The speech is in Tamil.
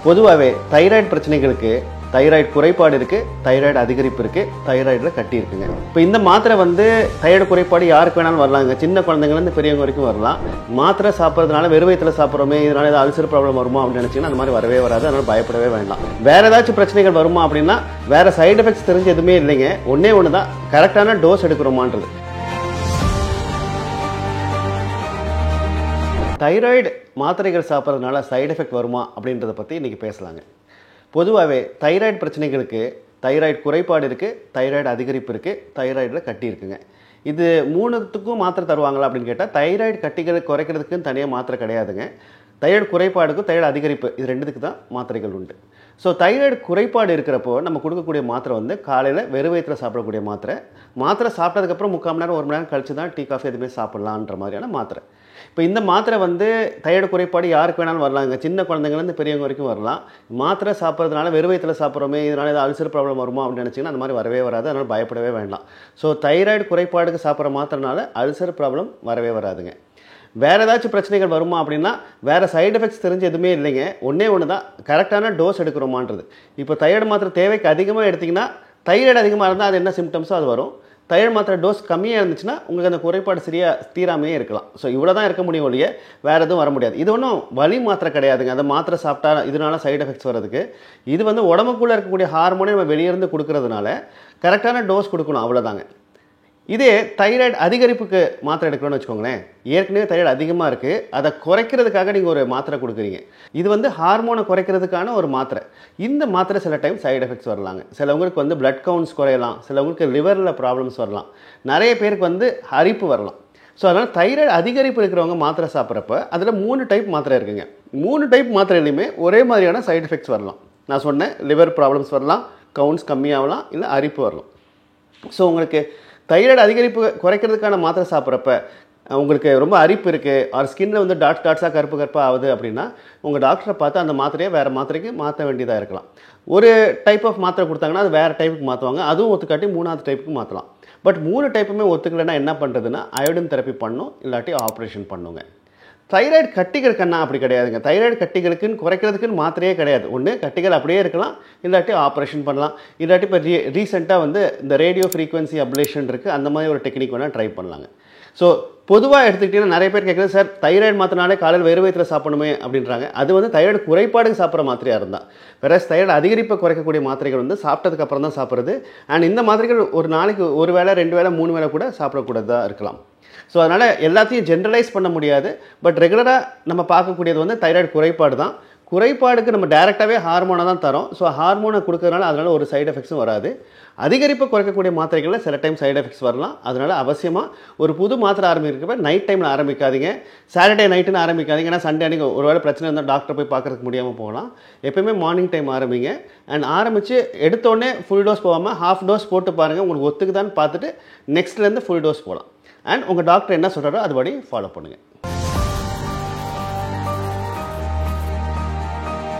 பொதுவாகவே தைராய்டு பிரச்சனைகளுக்கு தைராய்டு குறைபாடு இருக்குது, தைராய்டு அதிகரிப்பு இருக்குது, தைராய்டில் கட்டி இருக்குங்க. இப்போ இந்த மாத்திரை தைராய்டு குறைபாடு யாருக்கு வேணாலும் வரலாங்க. சின்ன குழந்தைங்கலேருந்து பெரியவங்க வரைக்கும் வரலாம். மாத்திரை சாப்பிட்றதுனால வெறும் வயிற்றில் சாப்பிட்றோமே, இதனால ஏதாவது அல்சர் ப்ராப்ளம் வருமா அப்படின்னு நினச்சிங்கன்னா அந்த மாதிரி வரவே வராது. அதனால் பயப்படவே வேண்டாம். வேறு ஏதாச்சும் பிரச்சனைகள் வருமா அப்படின்னா வேறு சைடு எஃபெக்ட்ஸ் தெரிஞ்சு எதுவுமே இல்லைங்க. ஒன்றே ஒன்று தான், கரெக்டான டோஸ் எடுக்கிறோமான்றது. தைராய்டு மாத்திரைகள் சாப்பிட்றதுனால சைடு எஃபெக்ட் வருமா அப்படின்றத பற்றி இன்றைக்கி பேசலாங்க. பொதுவாகவே தைராய்டு பிரச்சனைகளுக்கு தைராய்டு குறைபாடு இருக்குது, தைராய்டு அதிகரிப்பு இருக்குது, தைராய்டில் கட்டி இருக்குங்க. இது மூணுத்துக்கும் மாத்திரை தருவாங்களா அப்படின்னு கேட்டால் தைராய்டு கட்டிகளை குறைக்கிறதுக்குன்னு தனியாக மாத்திரை கிடையாதுங்க. தைராய்டு குறைபாடுக்கும் தைராய்டு அதிகரிப்பு இது ரெண்டுத்துக்கு தான் மாத்திரைகள் உண்டு. ஸோ தைராய்டு குறைபாடு இருக்கிறப்போ நம்ம கொடுக்கக்கூடிய மாத்திரை காலையில் வெறும் வயிற்றில் சாப்பிடக்கூடிய மாத்திரை சாப்பிட்டதுக்கப்புறம் 3/4 மணி நேரம் 1 மணி நேரம் கழிச்சு தான் டீ காஃபி எதுவுமே சாப்பிட்லான்ற மாதிரியான மாத்திரை. இப்போ இந்த மாத்திரை தைராய்டு குறைபாடு யாருக்கு வேணாலும் வரலாங்க. சின்ன குழந்தைங்கலேருந்து பெரியவங்க வரைக்கும் வரலாம். மாத்திரை சாப்பிட்றதுனால வெறும் வயிற்றில் சாப்பிட்றோமே, இதனால ஏதாவது அல்சர் ப்ராப்ளம் வருமா அப்படின்னு நினச்சிங்கன்னா அந்த மாதிரி வரவே வராது. அதனால் பயப்படவே வேண்டாம். ஸோ தைராய்டு குறைபாடுக்கு சாப்பிட்ற மாத்திரனால அல்சர் ப்ராப்ளம் வரவே வராதுங்க. வேறு ஏதாச்சும் பிரச்சனைகள் வருமா அப்படின்னா வேறு சைடு எஃபெக்ட்ஸ் தெரிஞ்சு எதுவுமே இல்லைங்க. ஒன்றே ஒன்று தான், கரெக்டான டோஸ் எடுக்கிறோமான்றது. இப்போ தைராய்டு மாத்திரை தேவைக்கு அதிகமாக எடுத்திங்கன்னா தைராய்டு அதிகமாக இருந்தால் அது என்ன சிம்டம்ஸோ அது வரும். தைராய்டு மாத்திரை டோஸ் கம்மியாக இருந்துச்சுன்னா உங்களுக்கு அந்த குறைபாடு சரியாக தீராமையே இருக்கலாம். ஸோ இவ்வளோ தான் இருக்க முடியும் ஒழிய வேறு எதுவும் வர முடியாது. இது ஒன்றும் வலி மாத்திரை கிடையாதுங்க. அந்த மாத்திரை சாப்பிட்டா இதனால சைடு எஃபெக்ட்ஸ் வர்றதுக்கு இது உடம்புக்குள்ளே இருக்கக்கூடிய ஹார்மோனை நம்ம வெளியிருந்து கொடுக்கறதுனால கரெக்டான டோஸ் கொடுக்கணும், அவ்வளோதாங்க. இதே தைராய்டு அதிகரிப்புக்கு மாத்திரை எடுக்கணும்னு வச்சுக்கோங்களேன். ஏற்கனவே தைராய்டு அதிகமாக இருக்குது, அதை குறைக்கிறதுக்காக நீங்கள் ஒரு மாத்திரை கொடுக்குறீங்க. இது ஹார்மோனை குறைக்கிறதுக்கான ஒரு மாத்திரை. இந்த மாத்திரை சில டைம் சைடு எஃபெக்ட்ஸ் வரலாங்க. சிலவங்களுக்கு பிளட் கவுண்ட்ஸ் குறையலாம், சிலவங்களுக்கு லிவரில் ப்ராப்ளம்ஸ் வரலாம், நிறைய பேருக்கு அரிப்பு வரலாம். ஸோ அதனால் தைராய்டு அதிகரிப்பு இருக்கிறவங்க மாத்திரை சாப்பிட்றப்ப அதில் 3 டைப் மாத்திரை இருக்குங்க. 3 டைப் மாத்திரையிலையுமே ஒரே மாதிரியான சைடு எஃபெக்ட்ஸ் வரலாம். நான் சொன்னேன், லிவர் ப்ராப்ளம்ஸ் வரலாம், கவுண்ட்ஸ் கம்மியாகலாம், இல்லை அரிப்பு வரலாம். ஸோ உங்களுக்கு தைராய்டு அதிகரிப்பு குறைக்கிறதுக்கான மாத்திரை சாப்பிட்றப்ப உங்களுக்கு ரொம்ப அரிப்பு இருக்குது, ஆர் ஸ்கின்னில் டாட்ஸாக கருப்பாக ஆகுது அப்படின்னா உங்கள் டாக்டரை பார்த்து அந்த மாத்திரையை வேறு மாத்திரைக்கு மாற்ற வேண்டியதாக இருக்கலாம். ஒரு டைப் ஆஃப் மாத்திரை கொடுத்தாங்கன்னா அது வேறு டைப்புக்கு மாற்றுவாங்க. அதுவும் ஒத்துக்காட்டி 3ஆவது டைப்புக்கு மாற்றலாம். பட் 3 டைப்புமே ஒத்துக்கலைன்னா என்ன பண்ணுறதுன்னா அயோடின் தெரப்பி பண்ணும், இல்லாட்டி ஆப்ரேஷன் பண்ணுங்க. தைராய்டு கட்டிகளுக்குன்னா அப்படி கிடையாதுங்க. தைராய்டு கட்டிகளுக்குன்னு குறைக்கிறதுக்குன்னு மாத்திரையே கிடையாது. ஒன்று கட்டிகள் அப்படியே இருக்கலாம், இல்லாட்டி ஆப்ரேஷன் பண்ணலாம், இல்லாட்டி இப்போ ரீசெண்டாக இந்த ரேடியோ ஃப்ரீக்வன்சி அப்ளேஷன் இருக்குது, அந்த மாதிரி ஒரு டெக்னிக் வேணால் ட்ரை பண்ணலாங்க. ஸோ பொதுவாக எடுத்துக்கிட்டிங்கன்னா நிறைய பேர் கேட்குறது, சார் தைராய்டு மாத்திரனாலே காலையில் வெறும் வயிற்றில் சாப்பிடணுமே அப்படின்றாங்க. அது தைராய்டு குறைபாடுக்கு சாப்பிட்ற மாத்திரையாக இருந்தால். வேறு தைராய்டு அதிகரிப்பை குறைக்கக்கூடிய மாத்திரைகள் சாப்பிட்டதுக்கு அப்புறம் தான் சாப்பிட்றது. அண்ட் இந்த மாத்திரைகள் ஒரு நாளைக்கு 1 வேளை 2 வேளை 3 வேளை கூட சாப்பிடக்கூடாதா இருக்கலாம். ஸோ அதனால் எல்லாத்தையும் ஜென்ரலைஸ் பண்ண முடியாது. பட் ரெகுலராக நம்ம பார்க்கக்கூடியது தைராய்டு குறைபாடு தான். குறைபாடுக்கு நம்ம டைரெக்டாகவே ஹார்மோனை தான் தரோம். ஸோ ஹார்மோனை கொடுக்கறதுனால அதனால் ஒரு சைடு எஃபெக்ட்ஸும் வராது. அதிகரிப்பை குறைக்கக்கூடிய மாத்திரைகளில் சில டைம் சைடு எஃபெக்ட்ஸ் வரலாம். அதனால் அவசியமாக ஒரு புது மாத்திரை ஆரம்பிக்கிறப்ப நைட் டைமில் ஆரம்பிக்காதீங்க, சாட்டர்டே நைட்டுன்னு ஆரம்பிக்காதீங்க. ஏன்னா சண்டே அன்றைக்கி ஒரு வேளை பிரச்சனை இருந்தால் டாக்டரை போய் பார்க்குறதுக்கு முடியாமல் போகலாம். எப்போயுமே மார்னிங் டைம் ஆரம்பிங்க. அண்ட் ஆரம்பித்து எடுத்தோடனே ஃபுல் டோஸ் போகாமல் ஹாஃப் டோஸ் போட்டு பாருங்கள். உங்களுக்கு ஒத்துக்குதான்னு பார்த்துட்டு நெக்ஸ்ட்லேருந்து ஃபுல் டோஸ் போகலாம். அண்ட் உங்கள் டாக்டர் என்ன சொல்கிறாரோ அதுபடி ஃபாலோ பண்ணுங்கள்.